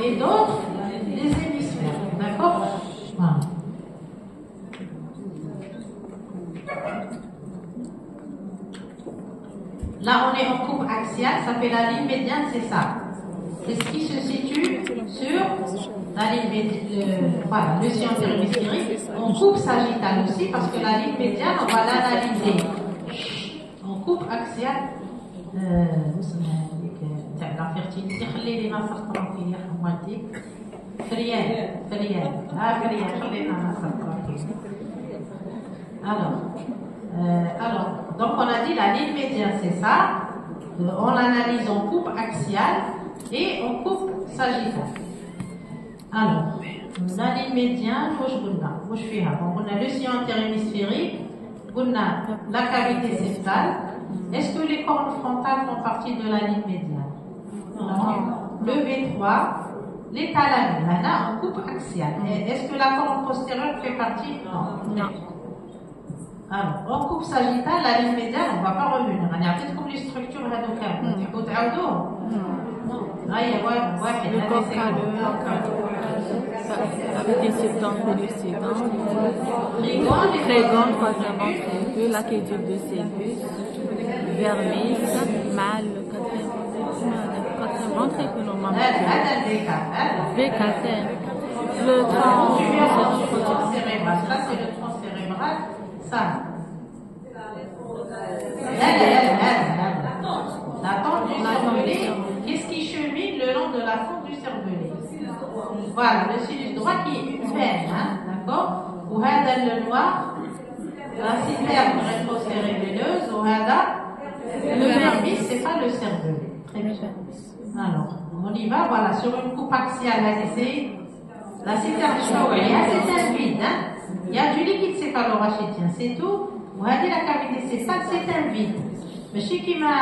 et d'autres les hémisphères. D'accord? Voilà. Là, on est en coupe axiale, ça fait la ligne médiane, c'est ça. C'est ce qui se situe sur la ligne médiane, voilà, le sillon hémisphérique. On coupe sagittale aussi parce que la ligne médiane, on va l'analyser. En coupe axiale, la fertilité, خلي لنا نسقطوا في حماتي فريان خلينا نسقطوا. Alors, donc on a dit la ligne médiane, c'est ça. On l'analyse en coupe axiale et en coupe sagittale. Alors, la ligne médiane, on a le sillon interhémisphérique, on a la cavité septale. Est-ce que les cornes frontales font partie de la ligne médiane? Non. Le B3, les thalamus, là, en coupe axiale. Est-ce que la corne postérieure fait partie? Non. Alors, en coupe sagittale, la ligne médiane, on ne va pas revenir. On a peut-être comme les structures là donc il faut تعودوا. Le corps caleux, avec des septants pellucidants, trigone, troisième ventricule, l'achéduc de Cébus, vermis, mâle, le quatrième ventricule normalement. V4, le tronc cérébral, ça c'est le tronc cérébral, ça. La tente du cervelet, qu'est-ce qui chemine le long de la fente du cervelet? Voilà, le sinus droit qui est une veine, hein, d'accord? Ou hada le noir, la citerne rétrocérébelleuse, ou hada le vermis, c'est pas le cervelet. Très bien. Alors, on y va, voilà, sur une coupe axiale, c'est la citerne chauffée, c'est un vide, hein? Il y a du liquide céphalorachidien, c'est tout. Ou hada la cavité céphale, c'est un vide. Mais chez qui m'a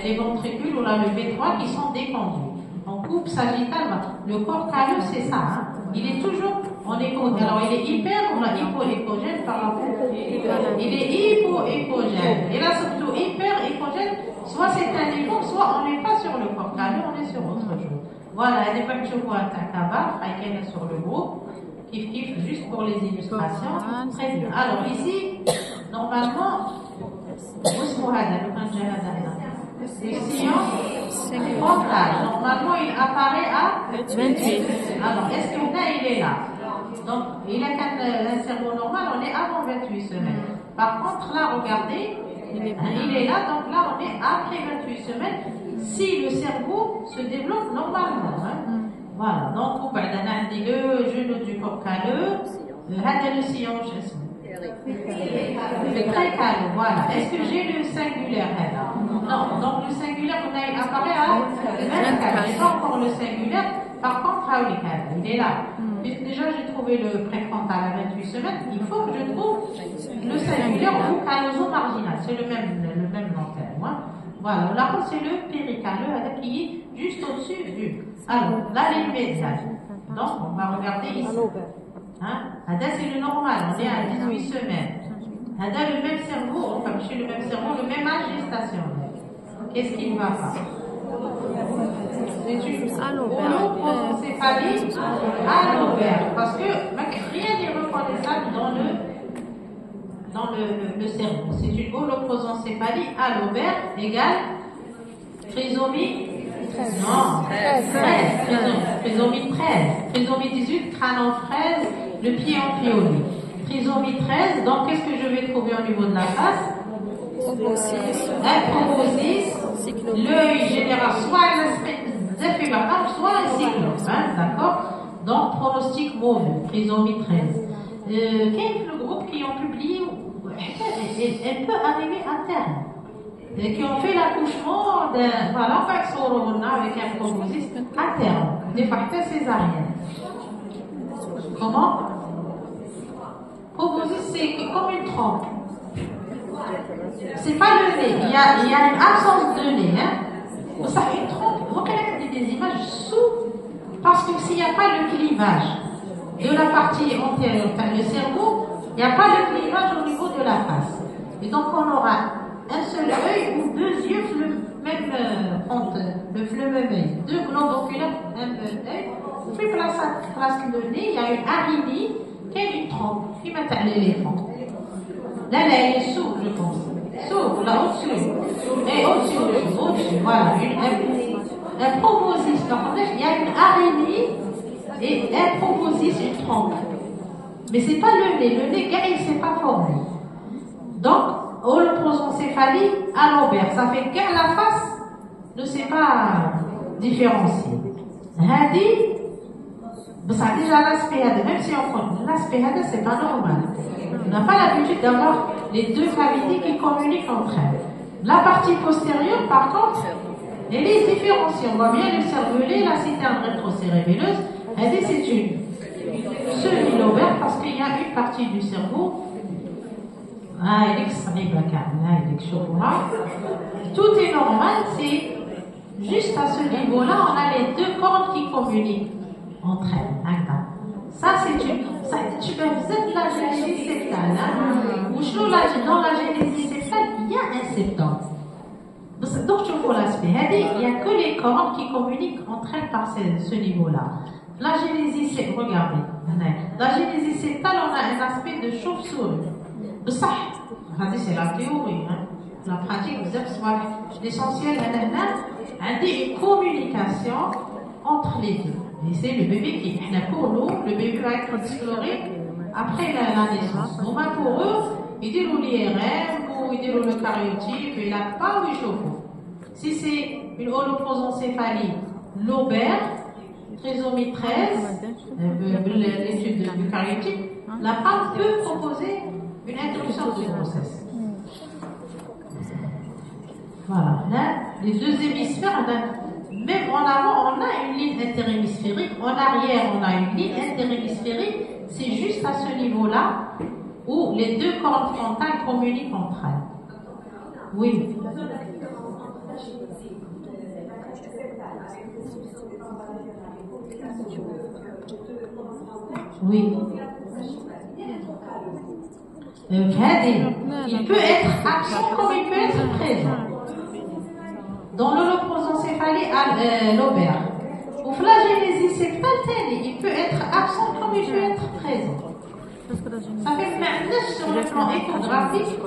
les ventricules ou là, le V3 qui sont défendus. En coupe sagittale, le corps calleux, c'est ça. Hein? Il est toujours en écho. Alors, il est hyper, on a hypo-écogène par rapport. Il est hypo-écogène. Et là, surtout hyper-écogène, soit c'est un niveau, soit on n'est pas sur le corps calleux, on est sur autre chose. Voilà, il y a des fois que je vois un tacabar, sur le groupe, kiff, juste pour les illustrations. Très bien. Alors, ici, normalement, le sillon frontal, normalement il apparaît à 28. Alors, est-ce que là il est là? Donc, il a un cerveau normal, on est avant 28 semaines. Par contre, là, regardez, il est là, donc là on est après 28 semaines, si le cerveau se développe normalement. Hein. Voilà, donc on a le genou du corps calleux, le sillon, le très calme, voilà. Est-ce que j'ai le singulaire? Non, donc le singulaire, on a apparaît à 24. J'ai pas encore le singulaire. Par contre, il est là. Déjà, j'ai trouvé le préfrontal à 28 semaines. Il faut que je trouve le singulaire ou calloso marginal. C'est le même nom terme. Hein. Voilà, là, c'est le péricalleux qui est juste au-dessus du. Alors, la ligne médiane. Donc, on va regarder ici. Hein? C'est le normal, on est à 18 semaines. Le même cerveau, enfin chez le même cerveau, le même âge gestationnel. Qu'est-ce qui ne va pas? C'est une holoprosencéphalie à l'ovaire. Parce que rien n'est reconnaissable dans le cerveau. C'est une holoprosencéphalie à l'ovaire égale trisomie. Non, 13. Trisomie 13. Trisomie 18, crâne en fraise, le pied en pioli. Trisomie 13, donc qu'est-ce que je vais trouver au niveau de la face? Un proboscis, l'œil général, soit un zéphybatam, soit un cyclope. Hein, d'accord? Donc, pronostic mauvais, trisomie 13. Quel est le groupe qui ont publié? Elle peut arriver à terme. Qui ont fait l'accouchement voilà, avec un proboscis à terme, des facteurs césariennes. Comment? Proboscis, c'est comme une trompe. C'est pas le nez, il y a une absence de nez. Hein? Ça fait une trompe. Vous regardez des images sous, parce que s'il n'y a pas le clivage de la partie antérieure, enfin le cerveau, il n'y a pas le clivage au niveau de la face. Et donc on aura un seul œil ou deux yeux, le même œil, deux globes oculaires, un œil, Puis place le nez, il y a une arynie qui est une trompe. Qui met l'éléphant. Là, elle est sourde, je pense. Sourde, là, au-dessus. Et au-dessus, voilà. Un proboscis. Donc, il y a une arynie et un proboscis, une trompe. Mais c'est pas le nez. Le nez, il ne s'est pas formé. Donc, holoprosencéphalie à l'ovaire. Ça fait que la face ne s'est pas différenciée. Hadi, ça a déjà l'aspect, même si on prend l'aspect, c'est pas normal. On n'a pas l'habitude d'avoir les deux cavités qui communiquent entre elles. La partie postérieure, par contre, elle est différenciée. On voit bien le cervelet, la citerne rétrocérébelleuse. Hadi, c'est une semi-lobaire parce qu'il y a une partie du cerveau. Tout est normal, c'est juste à ce niveau-là, on a les deux cordes qui communiquent entre elles. Ça, c'est une. Tu peux vous la génésie septale. Dans la génésie septale, il y a un septum. Donc, tu vois l'aspect. Il n'y a que les cordes qui communiquent entre elles par ce niveau-là. La génésie septale, regardez. La génésie septale, on a un aspect de chauve-souris. C'est la théorie. La pratique, l'essentiel, c'est une communication entre les deux. Et c'est le bébé qui, pour nous, le bébé va être exploré après la naissance. Donc, pour eux, ils disent l'IRM, ou ils disent le cariotype, et la pas ou ils chauffent. Si c'est une holoprosencéphalie lobaire, trisomie 13, l'étude du cariotype, la femme peut proposer une interruption de grossesse. Voilà. Là, les deux hémisphères, même en avant, on a une ligne interhémisphérique. En arrière, on a une ligne interhémisphérique. C'est juste à ce niveau-là où les deux cordes frontales communiquent entre elles. Oui. Oui. Il peut être absent comme il peut être présent. Dans l'holoprosencéphalie lobaire. Ou la génésie septale, il peut être absent comme il peut être présent. Ça fait maintenant sur le plan échographique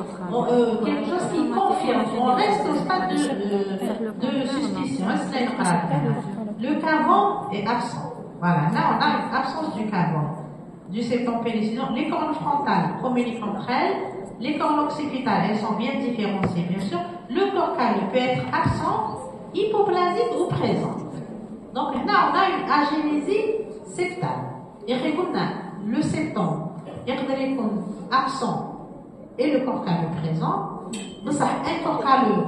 quelque chose qui confirme. On reste au stade de suspicion. Le cavum est absent. Voilà, là on a une absence du cavum, du septum pellucidum. Les cornes frontales communiquent entre elles. Les cornes occipitales, elles sont bien différenciées, bien sûr. Le corps calme peut être absent, hypoplasique ou présent. Donc là, on a une agénésie septale. Et le septum est absent et le corps calme présent. Mais ça, un corps calme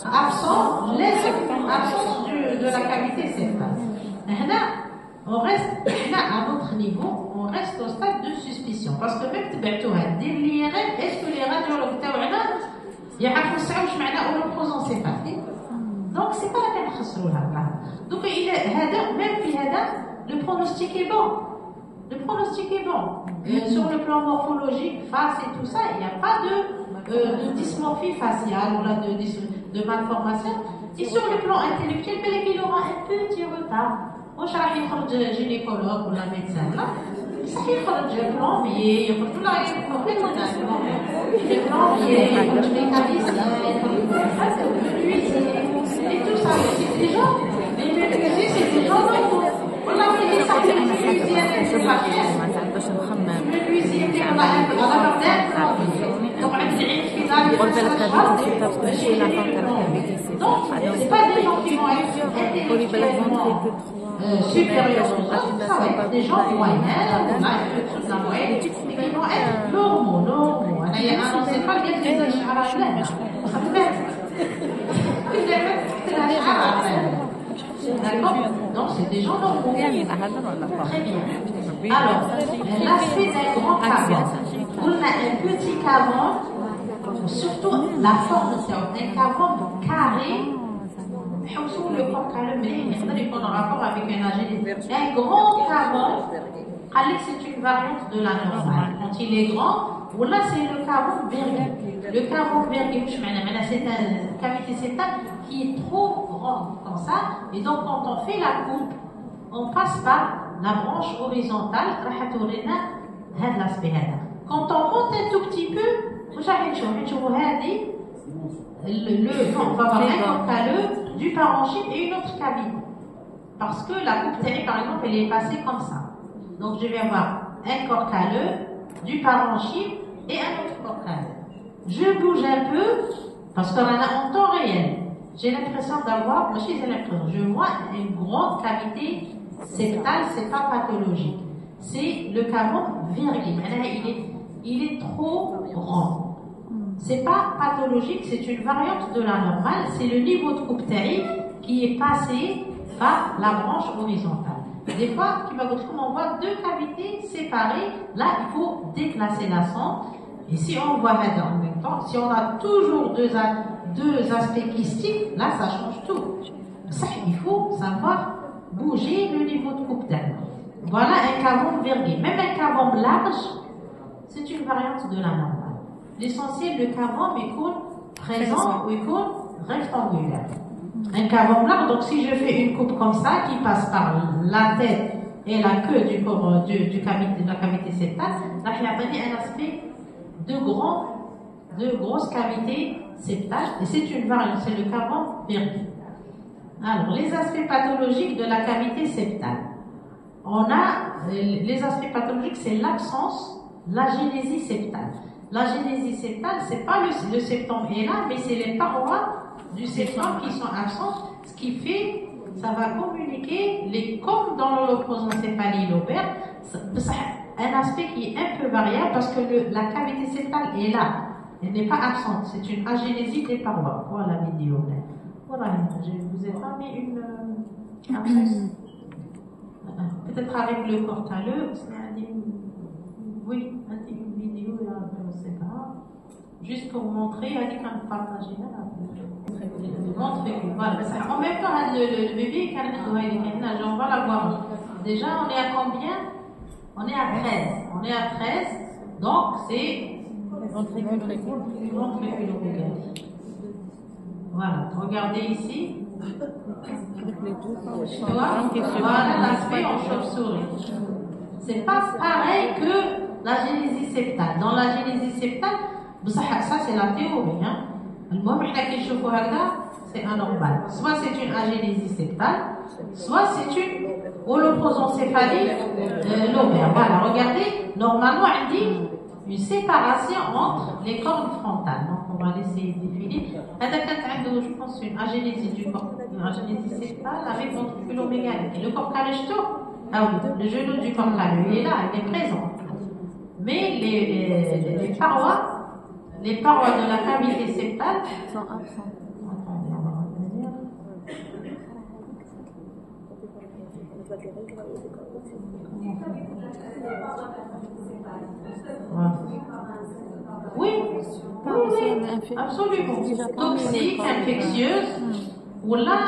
absent laisse l'absence de la cavité septale. Là, on reste à notre niveau, on reste au stade de suspicion. Parce que même l'IRM, est-ce que les radiologues يعرفوا الساعة واش معنى holoprosencéphalie. Donc c'est pas la peine de خسروها. Donc هذا même في هذا le pronostic est bon. Le pronostic est bon. Sur le plan morphologique, face et tout ça, il n'y a pas de dysmorphie faciale ou de malformation. Et sur le plan intellectuel, il aura un petit retard. واش راح يخرج جينيكولوج ولا ميدسان لا صح يخرج بلومبيي يخرج ولا يخرج يخرج ميكانيسيان يخرج et tout ça c'est des gens les menuisiers c'est des gens normaux ولا اللي صح المينيزيان c'est pas المينيزيان اللي على مبدا طبعا العين في ذلك donc c'est pas des gens qui vont être intellectuellement supérieurs aux autres, ça va être des gens moyens, toute la moyenne, et qui vont être normaux. C'est pas bien des ash'ara là. D'accord? Donc c'est des gens normaux. Très bien. Alors, l'aspect d'un grand cavum. On a un petit cavum, surtout la forme d'un cavum carré. Le corps calme, il y a un rapport avec un agénésie. Un grand cavum, c'est une variante de la normale. Quand il est grand, là c'est le cavum vergué. Le cavum vergué, c'est une cavité septale qui est trop grande comme ça. Et donc quand on fait la coupe, on passe par la branche horizontale راح تورينا هذا l'aspect هذا. Quand on monte un tout petit peu, واش راح نشوفوا هذه on va voir un corps calleux du parenchyme et une autre cavité. Parce que la coupe thérie, par exemple, elle est passée comme ça. Donc je vais avoir un corps calleux, du parenchyme et un autre corps calleux. Je bouge un peu parce qu'on en a en temps réel. J'ai l'impression d'avoir, je vois une grande cavité septale, c'est pas pathologique. C'est le cavum virgule. Il est trop grand. C'est pas pathologique, c'est une variante de la normale. C'est le niveau de coupe thérie qui est passé par la branche horizontale. Des fois, comme on voit deux cavités séparées, là, il faut déclasser la sonde. Et si on voit maintenant en même temps, si on a toujours deux aspects kystiques, là, ça change tout. Ça, il faut savoir bouger le niveau de coupe d'air. Voilà un cavum virgule. Même un cavum large, c'est une variante de la normale. L'essentiel, le cavum est présent ou est rectangulaire. Un cavum large, donc si je fais une coupe comme ça, qui passe par la tête et la queue de la cavité septale, là, il y a un aspect de grosses cavités septales, et c'est une variante, c'est le cavum virgule. Alors, les aspects pathologiques de la cavité septale. On a, les aspects pathologiques, c'est l'absence, l'agénésie septale. L'agénésie septale, c'est pas le septum est là, mais c'est les parois du septum qui sont absentes, ce qui fait, ça va communiquer, comme dans l'holoprosencéphalie lobaire, un aspect qui est un peu variable parce que la cavité septale est là, elle n'est pas absente, c'est une agénésie des parois. Voilà la vidéo. Voilà, je vous ai pas mis une peut-être avec le corps calleux, oui, une vidéo là, je ne sais pas, juste pour montrer, elle dit qu'on partager là. Montrer, voilà. En même temps, le bébé, on va la voir. Déjà, on est à combien? On est à 13. On est à 13, donc c'est voilà, regardez ici. Voilà l'aspect en chauve-souris. C'est pas pareil que la génésie septale. Dans la génésie septale, ça c'est la théorie. Hein. C'est anormal. Soit c'est une agénésie septale, soit c'est une holoprosencéphalie lobaire. Voilà, regardez, normalement on dit une séparation entre les cornes frontales. Donc on va laisser défiler. Je pense une agénésie du corps, une agénésie septale avec ventriculo-mégalique. Le corps calèche-tout, ah oui, le genou du corps caleux, il est là, il est présent. Mais les parois de la cavité septale sont absentes. Attendez, on va revenir. Oui, absolument. Toxique, infectieuse, ou là,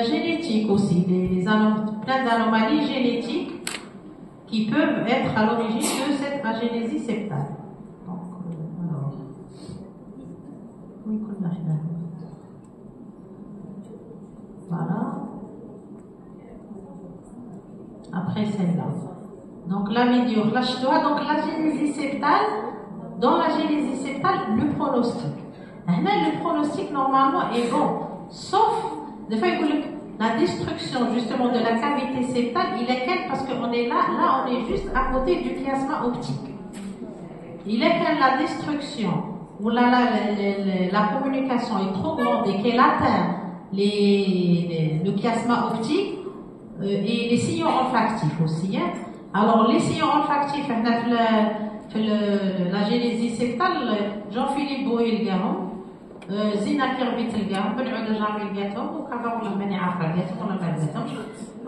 génétique aussi, plein d'anomalies génétiques qui peuvent être à l'origine de cette agénésie septale. Voilà. Après celle-là. Donc la médiure, donc la génésie septale, dans la génésie septale, le pronostic. Le pronostic normalement est bon, sauf des fois la destruction justement de la cavité septale, il est quel parce qu'on est là on est juste à côté du chiasma optique. Il est quelle la destruction où la communication est trop grande et qu'elle atteint le chiasma optique et les signaux olfactifs aussi. Hein. Alors les signaux olfactifs, la génésie septale, Jean-Philippe Boyer القاهم زينة كربيت القاهم بنعود جامي القاتهم وكذا ولا ماني عارفة القاتهم ولا ما القاتهمش.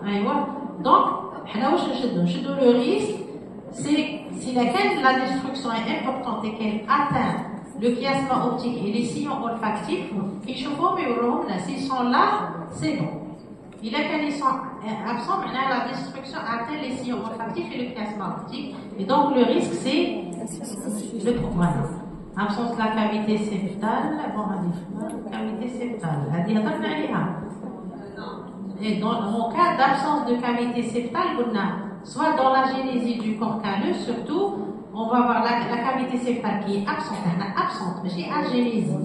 أيوة. Donc حنا واش نشدو le risque, c'est si la destruction est importante et qu'elle atteint le chiasma optique et les signaux olfactifs, s'ils sont là, c'est bon. Il est qu'ils sont absents, maintenant la destruction atteint les signaux olfactifs et le chiasma optique. Et donc le risque, c'est le problème. Absence de la cavité septale, bon, cavité septale. Et en cas d'absence de cavité septale, soit dans la génésie du corps calleux, surtout, on va voir la cavité septale qui est absente, mais c'est agénésie,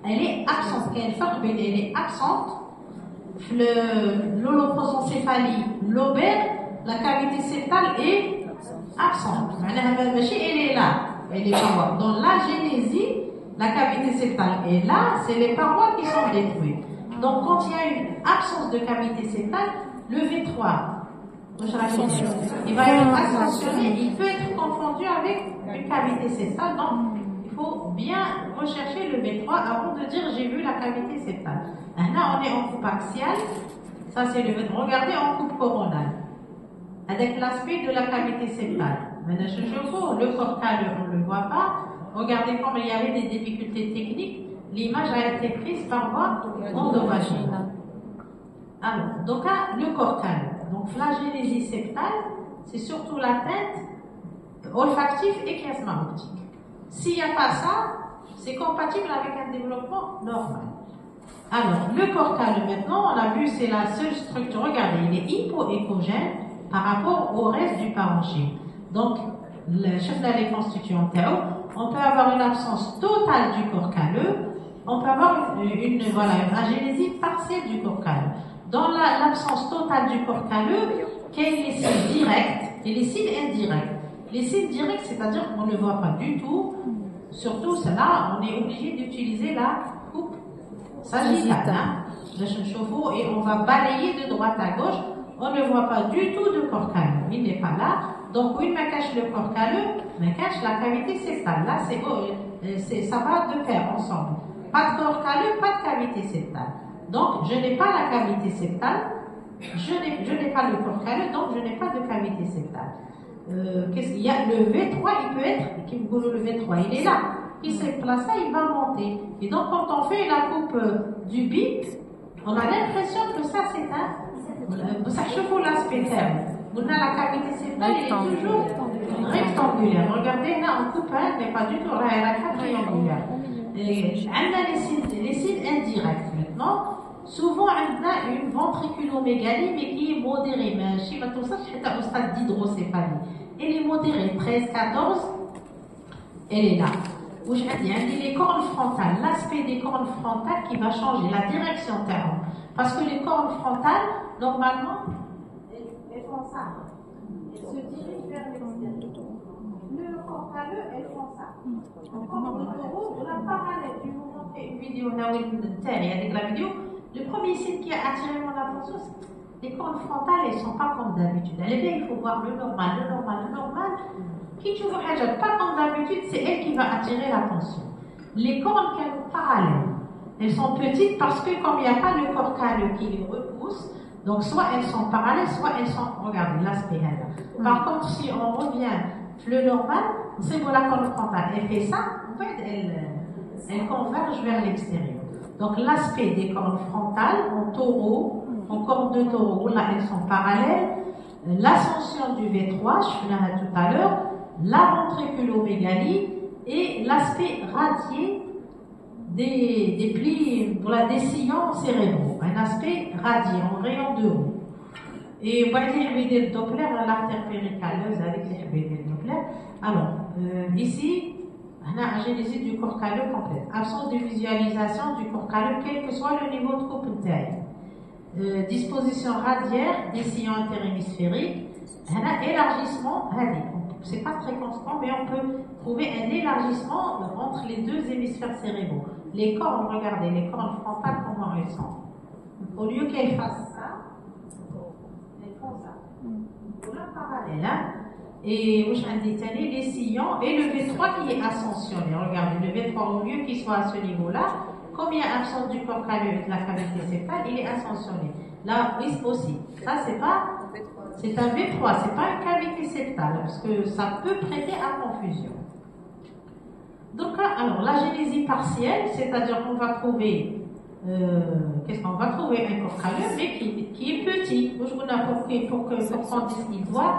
elle est absente, elle est absente, l'holoprosencéphalie lobaire, la cavité septale est absente, elle est là, elle est pas dans la génésie, la cavité septale est là, c'est les parois qui sont détruites. Donc quand il y a une absence de cavité septale, le V3, il va être ascensionné, il peut être confondu avec une cavité septale. Donc il faut bien rechercher le V3 avant de dire j'ai vu la cavité septale. Là on est en coupe axiale, ça c'est le V3. Regardez en coupe coronale, avec l'aspect de la cavité septale. Maintenant je chauffe, le corps calleux on ne le voit pas. Regardez comme il y avait des difficultés techniques, l'image a été prise par voie endovaginale. Alors, donc là, le corps calleux. Donc, flagénésie septale, c'est surtout l'atteinte olfactive et chiasma optique. S'il n'y a pas ça, c'est compatible avec un développement normal. Alors, le corps calleux maintenant, on a vu, c'est la seule structure. Regardez, il est hypoécogène par rapport au reste du parenchyme. Donc, le chef de les constituants on peut avoir une absence totale du corps calleux, on peut avoir une agénésie partielle du corps calleux. Dans l'absence totale du corps calleux, quels les signes directs et les signes indirects. Les signes directs, c'est-à-dire qu'on ne le voit pas du tout, surtout cela, on est obligé d'utiliser la coupe sagittale, le chauffe-eau, et on va balayer de droite à gauche, on ne voit pas du tout de corps calleux, il n'est pas là. Donc, oui, mais cache le corps calleux, mais cache la cavité septale. Là, ça va de pair ensemble. Pas de corps calleux, pas de cavité septale. Donc, je n'ai pas la cavité septale, je n'ai pas le corps calleux, donc je n'ai pas de cavité septale. Qu'est-ce qu'il y a? Le V3, il peut être, le V3, il est là. Il se place là, il va monter. Et donc, quand on fait la coupe du bip, on a l'impression que ça, c'est ça chauffe l'aspect terme. On a la cavité septale, elle est toujours rectangulaire. Regardez, là, on coupe un, mais pas du tout, là, elle est triangulaire. On a les signes indirects maintenant. Souvent, on a une ventriculomégalie, mais qui est modérée. Mais je ne sais pas tout ça, je suis au stade d'hydrocéphalie. Elle est modérée, 13, 14, elle est là. Où je dis, les cornes frontales, l'aspect des cornes frontales qui va changer, la direction terme. Parce que les cornes frontales, normalement, elles font ça. Elles se dirigent vers l'extérieur. Le corps calleux, elles font ça. Donc, comme le taureau, la parallèle, je vais vous montrer une vidéo, avec la vidéo. Le premier signe qui a attiré mon attention, c'est les cornes frontales, elles ne sont pas comme d'habitude. Eh bien, il faut voir le normal. Qui tu vois, pas comme d'habitude, c'est elle qui va attirer l'attention. Les cornes parallèles, elles sont petites parce que comme il n'y a pas le corps calleux qui les repousse, donc soit elles sont parallèles, soit elles sont, regardez, l'aspect là. Par contre, si on revient le normal, c'est pour la corne frontale. Elle fait ça, en fait, elle converge vers l'extérieur. Donc l'aspect des cornes frontales en taureau, en corne de taureau, là elles sont parallèles. L'ascension du V3, je finirai tout à l'heure, la ventriculomégalie et l'aspect radié des plis, des sillons cérébraux, un aspect radié en rayon de haut. Et vous voyez le Doppler, l'artère péricaleuse avec les Doppler. Alors, ici, on a un génésie du corps calleux complet. Absence de visualisation du corps calleux, quel que soit le niveau de coupe de taille. Disposition radiaire des sillons interhémisphériques. On a élargissement radié. C'est pas très constant, mais on peut trouver un élargissement entre les deux hémisphères cérébraux. Les cornes, regardez, les cornes frontales, comment elles sont. Au lieu qu'elles fassent ça, elles font ça. Voilà, parallèle, hein. Et les sillons et le V3 qui est ascensionné. Regardez, le V3, au lieu qu'il soit à ce niveau-là, comme il y a absence du corps calleux et de la cavité septale, il est ascensionné. Là, oui, aussi. Ça, c'est un V3, c'est pas une cavité septale, parce que ça peut prêter à confusion. Donc, alors, la génésie partielle, c'est-à-dire qu'on va trouver, qu'est-ce qu'on va trouver? Un corps calleux, mais qui est petit. Pour qu'on dise qu'il doit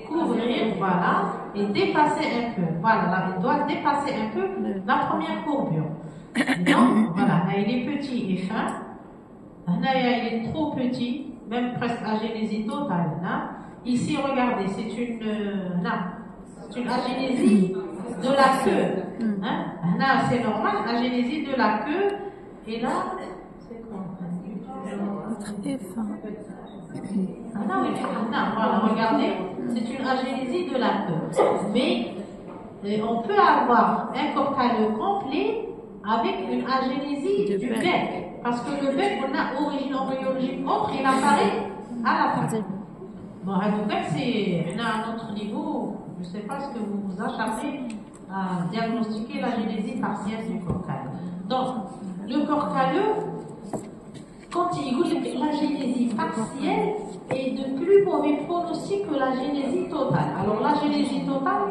couvrir, voilà, et dépasser un peu. Voilà, là, il doit dépasser un peu la première courbure. Donc, voilà, là, il est petit et fin. il est trop petit, même presque agénésie totale. Ici, regardez, c'est une agénésie de la queue. C'est normal, agénésie de la queue. Et là, c'est quoi? Voilà, regardez, c'est une agénésie de la queue. Mais on peut avoir un corps calleux complet avec une agénésie du bec. Parce que le bec, on a origine embryologique autre, il apparaît à la fin. Bon, en tout cas, c'est à un autre niveau. Je ne sais pas ce que vous vous acharnez à diagnostiquer la génésie partielle du corps calleux. Donc, le corps calleux, quand il dit la génésie partielle est de plus mauvais pronostic que la génésie totale. Alors, la génésie totale,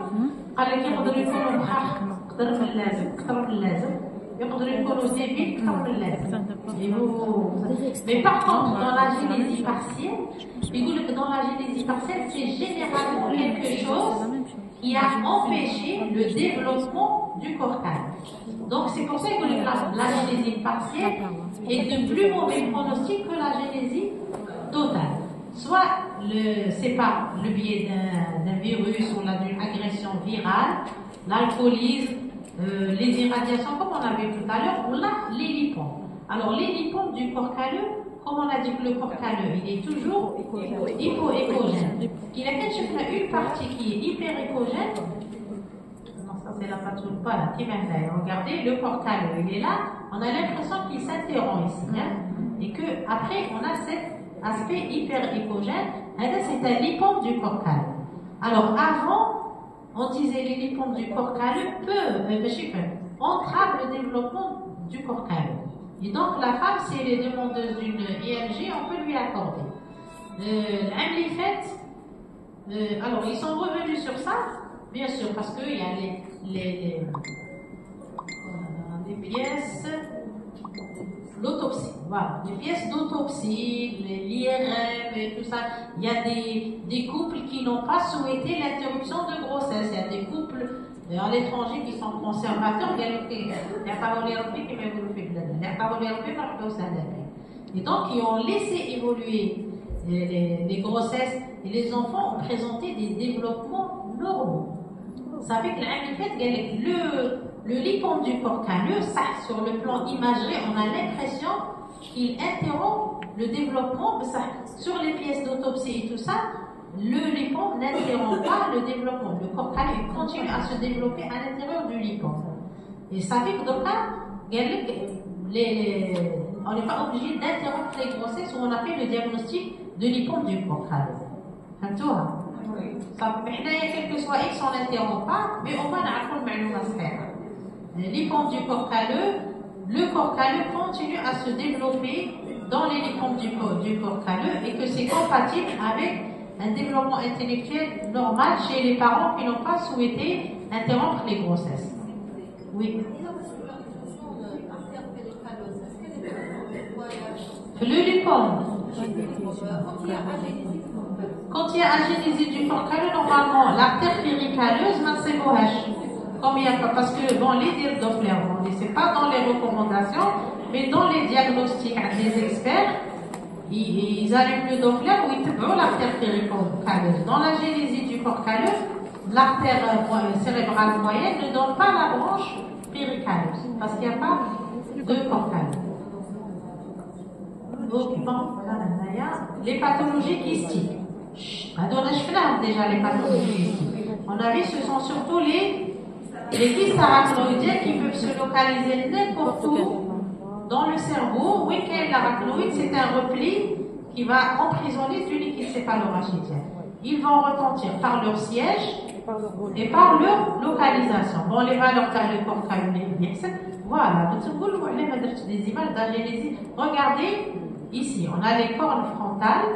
avec qui on doit mais par contre, dans la génésie partielle, c'est généralement quelque chose qui a empêché le développement du corps calleux. Donc c'est pour ça que la génésie partielle est de plus mauvais pronostic que la génésie totale. Soit c'est par le biais d'un virus ou d'une agression virale, l'alcoolisme, les irradiations, comme on a vu tout à l'heure, ou là, les lipomes. Alors, les lipomes du corps calleux, comme on a dit que le corps calleux, il est toujours hypoécogène. Il y a une partie qui est hyperécogène. Non, ça c'est la patchoule, pas là, qui vient là. Regardez, le corps calleux, il est là. On a l'impression qu'il s'interrompt ici. Et qu'après, on a cet aspect hyperécogène. C'est un lipome du corps calleux. Alors, avant, on disait les lipomes du corps calleux entravent le développement du corps calleux. Et donc la femme, si elle est demandeuse d'une IMG, on peut lui accorder. Alors ils sont revenus sur ça, bien sûr, parce qu'il y a les pièces l'autopsie, voilà, les pièces d'autopsie, l'IRM et tout ça. Il y a des couples qui n'ont pas souhaité l'interruption de grossesse. Il y a des couples à l'étranger qui sont conservateurs. Et donc, ils ont laissé évoluer les grossesses et les enfants ont présenté des développements normaux. Ça fait que le lipome du corps calleux, ça, sur le plan imagé, on a l'impression qu'il interrompt le développement. Ça, sur les pièces d'autopsie et tout ça, le lipome n'interrompt pas le développement. Le corps calleux continue à se développer à l'intérieur du lipome. Et ça fait que dans le cas, on n'est pas obligé d'interrompre les grossesses où on a fait le diagnostic de lipome du corps calleux. Quel que soit X, on n'interrompt pas, mais au moins on a le lipome du corps calleux, le corps calleux continue à se développer dans les lipomes du corps calleux et que c'est compatible avec un développement intellectuel normal chez les parents qui n'ont pas souhaité interrompre les grossesses. Oui. Le lipome. Quand il y a agénésie du corps calleux, normalement, l'artère péricalleuse, c'est parce que bon, les dires Doppler, c'est pas dans les recommandations, mais dans les diagnostics des experts, ils allument le Doppler où ils trouvent l'artère péricalleuse. Dans la génésie du corps calleux, l'artère cérébrale moyenne ne donne pas la branche péricalleuse parce qu'il n'y a pas de corps calleux. Donc, bon, les pathologies kystiques. Déjà les pathologies kystiques. On a vu, ce sont surtout les kystes arachnoïdiennes qui peuvent se localiser n'importe où dans le cerveau. Oui, l'arachnoïde, c'est un repli qui va emprisonner du liquide céphalorachidien. Ils vont retentir par leur siège et par leur localisation. Bon, les valeurs du corps calleux, voilà. Des images d'agénésie. Regardez, ici, on a les cornes frontales,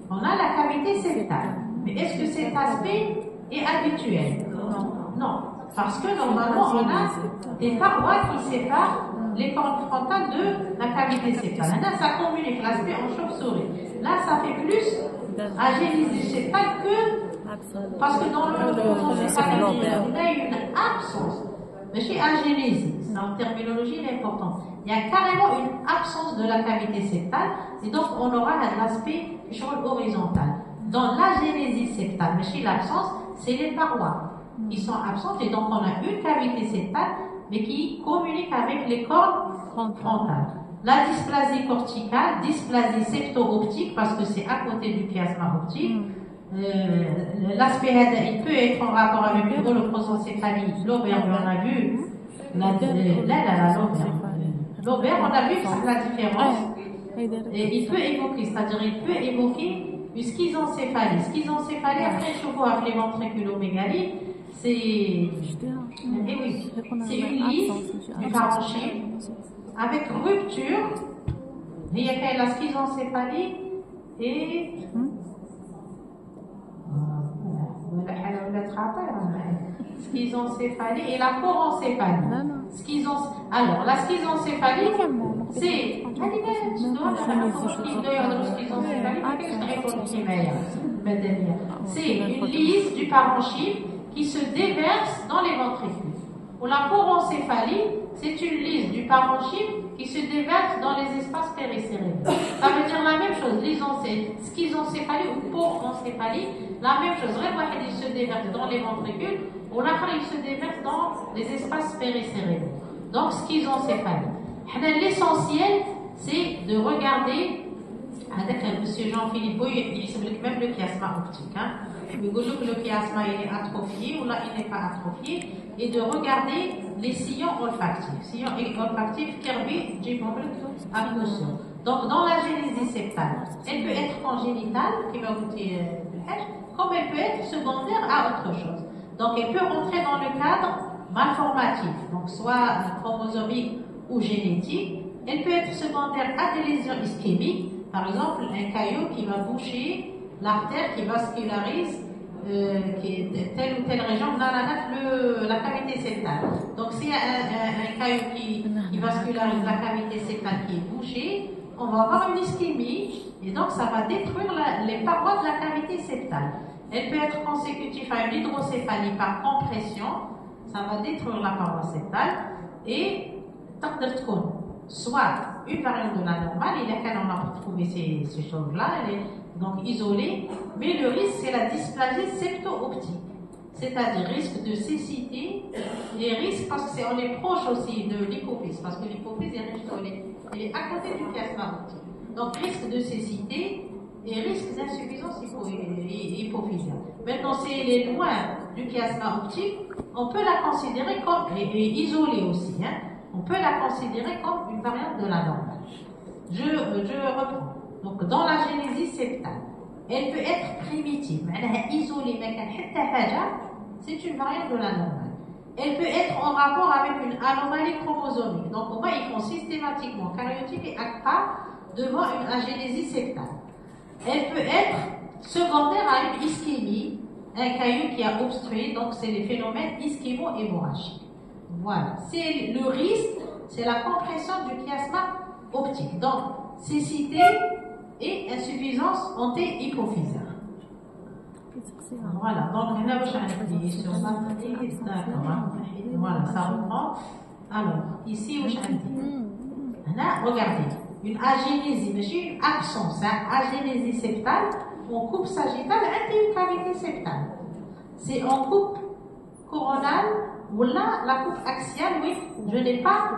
on a la cavité septale. Mais est-ce que cet aspect est habituel? Non. Parce que normalement, on a des parois qui séparent les cornes frontales de la cavité septale. Là, ça communique l'aspect en chauve-souris. Là, ça fait plus agénésie septale que... Parce que dans le cavité, on a une absence Mais chez agénésie, en terminologie, il est important. Il y a carrément une absence de la cavité septale, et donc on aura l'aspect horizontal. Dans l'agénésie septale, mais chez l'absence, c'est les parois qui sont absentes, et donc on a une cavité septale, mais qui communique avec les cordes frontales. La dysplasie corticale, dysplasie septo-optique, parce que c'est à côté du chiasma optique. L'aspect il peut être en rapport avec le holoprosencéphalie lobaire, on a vu lobaire, on a vu la différence. Et il peut évoquer, c'est-à-dire il peut évoquer une schizoncéphalie. Schizoncéphalie, après chevaux appelé ventriculomégalie, c'est une lise du parenchyme avec rupture. Il y a la schizoncéphalie et schizoncéphalie et la porencéphalie. Alors, la schizoncéphalie, c'est une lise du parenchyme qui se déverse dans les ventricules. Pour la porencéphalie, c'est une lise du parenchyme qui se déverse dans les espaces péricérébraux. Ça veut dire la même chose, schizoncéphalie ou porencéphalie, la même chose. Il se déverse dans les ventricules, ou l'autre il se déverse dans les espaces péricérébraux. Donc schizoncéphalie. L'essentiel, c'est de regarder avec M. Jean-Philippe Boy, il explique même le chiasma optique. Il dit que le chiasma il est atrophié ou là il n'est pas atrophié, et de regarder les sillons olfactifs. Sillons olfactifs, Kirby, donc dans la génésie septale, elle peut être congénitale, qui va goûter le Hajj, comme elle peut être secondaire à autre chose. Donc elle peut rentrer dans le cadre malformatif, donc soit chromosomique ou génétique. Elle peut être secondaire à des lésions ischémiques, par exemple un caillot qui va boucher l'artère qui vascularise telle ou telle région dans la cavité septale. Donc s'il y a un caillot qui vascularise la cavité septale qui est bouchée, on va avoir une ischémie, et donc ça va détruire les parois de la cavité septale. Elle peut être consécutive à une hydrocéphalie par compression, ça va détruire la paroi septale, et soit une variante de la normale, et laquelle on a retrouvé ces choses-là, elle est donc isolée, mais le risque c'est la dysplasie septo-optique, c'est-à-dire risque de cécité, et risque parce qu'on est proche aussi de l'hypophyse, parce que l'hypophyse elle est à côté du chiasma optique. Donc risque de cécité et risque d'insuffisance hypophysienne. Maintenant, si elle est loin du chiasma optique, on peut la considérer comme, et isolée aussi, on peut la considérer comme une variante de la normale. Je reprends. Donc, dans la génésie septale, elle peut être primitive, elle est isolée, mais c'est une variante de la normale. Elle peut être en rapport avec une anomalie chromosomique. Donc, au moins, ils font systématiquement cariotype et ACPA devant une agénésie septale. Elle peut être secondaire à une ischémie, un caillou qui a obstrué, donc c'est les phénomènes ischémo-hémorragiques. Voilà. C'est le risque, c'est la compression du chiasma optique. Donc, cécité et insuffisance anté-hypophysaire. Voilà. Donc, on a sur ça. Voilà, ça reprend. Alors, ici, regardez. Une agénésie, mais j'ai une absence, agénésie septale, on coupe sagittale, une cavité septale. C'est en coupe coronale, ou là, la coupe axiale, oui, je n'ai pas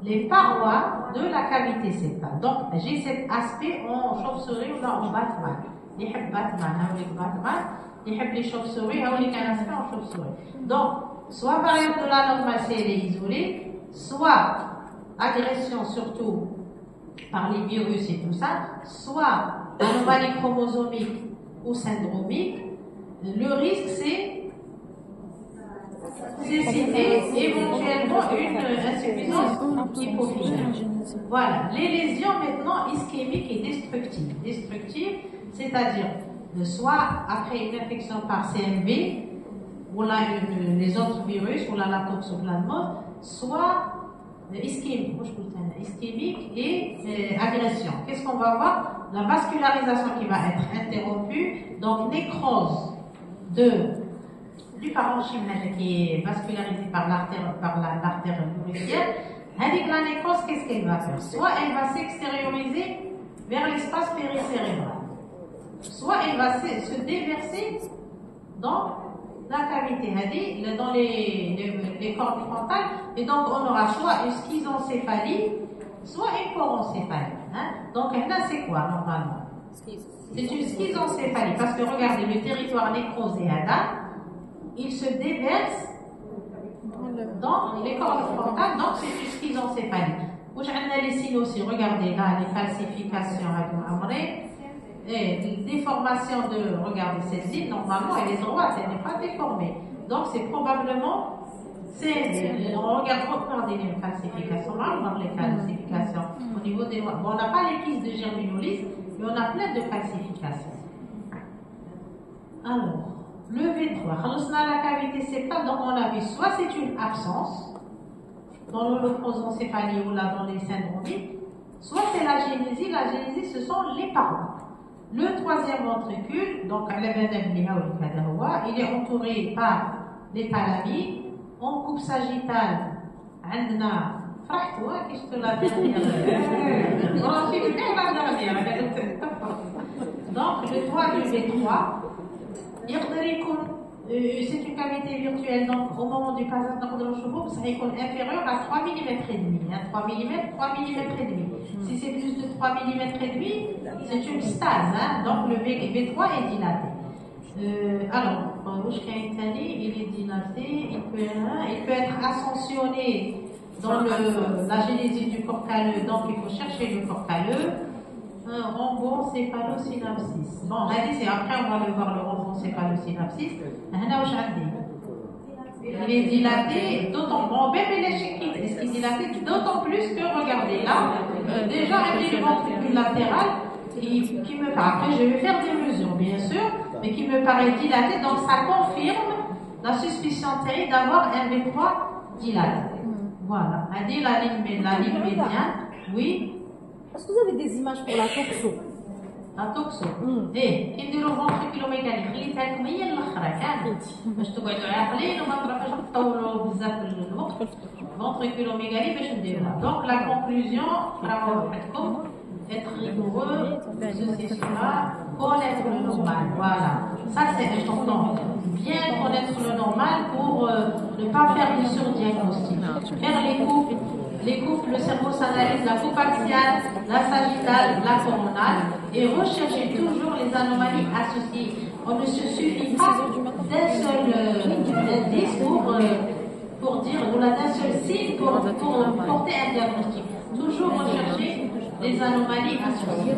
les parois de la cavité septale. Donc, j'ai cet aspect en chauve-souris ou là en Batman. Il y a Batman, il y a les chauves-souris, il y a un aspect en chauve-souris. Donc, soit variante de la normale si elle est isolée, soit agression surtout par les virus et tout ça, soit anomalie chromosomique ou syndromique. Le risque c'est cécité, éventuellement une insuffisance hypophysaire. Voilà, les lésions maintenant ischémiques et destructives. Destructives, c'est-à-dire soit après une infection par CMV, ou là les autres virus, ou là la toxoplasmose, soit ischémique et agression. Qu'est-ce qu'on va voir? La vascularisation qui va être interrompue, donc nécrose de du parenchyme qui est vascularisé par l'artère nourricière, avec la nécrose, qu'est-ce qu'elle va faire? Soit elle va s'extérioriser vers l'espace péricérébral, soit elle va se déverser dans la cavité, dans les cordes frontales, et donc on aura soit une schizoncéphalie, soit une poroncéphalie. Donc là, c'est quoi normalement? C'est une schizoncéphalie, parce que regardez, le territoire nécrosé il se déverse dans les cordes frontales, donc c'est une schizoncéphalie. Où j'ai les sinus, regardez là, les calcifications, et les déformations de, regardez cette ligne, normalement elle est droite, elle n'est pas déformée. Donc c'est probablement, on regarde les calcifications, on regarde les calcifications au niveau des noix. Bon, on n'a pas les kystes de germinolise, mais on a plein de calcifications. Alors, le V3, la cavité septale, donc on a vu soit c'est une absence dans l'holoprosencéphalie ou là dans les syndromiques, soit c'est la génésie. La génésie, ce sont les parents. Le troisième ventricule, donc il est entouré par les thalamides. En coupe sagittale, donc le toit du V3, c'est une cavité virtuelle, donc au moment du passage de l'enchevaux, ça est inférieur à 3 mm et demi. 3 mm et demi. Si c'est plus de 3 mm et demi, c'est une stase, donc le V3 est dilaté. Alors, il est dilaté, il peut être ascensionné dans la génésie du corps calleux, donc il faut chercher le corps calleux. Rhomboencéphalosynapsis. Bon, après on va le voir, le rhomboencéphalosynapsis. Il est dilaté, d'autant plus que, regardez là, déjà un des ventricule latéral qui me paraît, après je vais faire des mesures bien sûr, mais qui me paraît dilaté, donc ça confirme la suspicion terrible d'avoir un V3 dilaté. Voilà, la ligne médiane, oui. Est-ce que vous avez des images pour la toxo? La toxo. كي نديرو فونتريكولوميكانيك خليتها لكم هي الاخرى كامل باش تقعدوا عاقلين وما تروحوش تطولوا بزاف الوقت. فونتريكولوميكاني باش نديروها. Donc la conclusion راهو عندكم être rigoureux, ceci cela, connaître le normal. Voilà. Ça c'est important. Bien connaître le normal pour ne pas faire du surdiagnostic. Faire les coupes, le cerveau s'analyse la coupe axiale, la sagittale, la coronale, et rechercher toujours les anomalies associées. On ne se suffit pas d'un seul indice pour dire, ou d'un seul signe pour porter un diagnostic. Toujours rechercher les anomalies associées.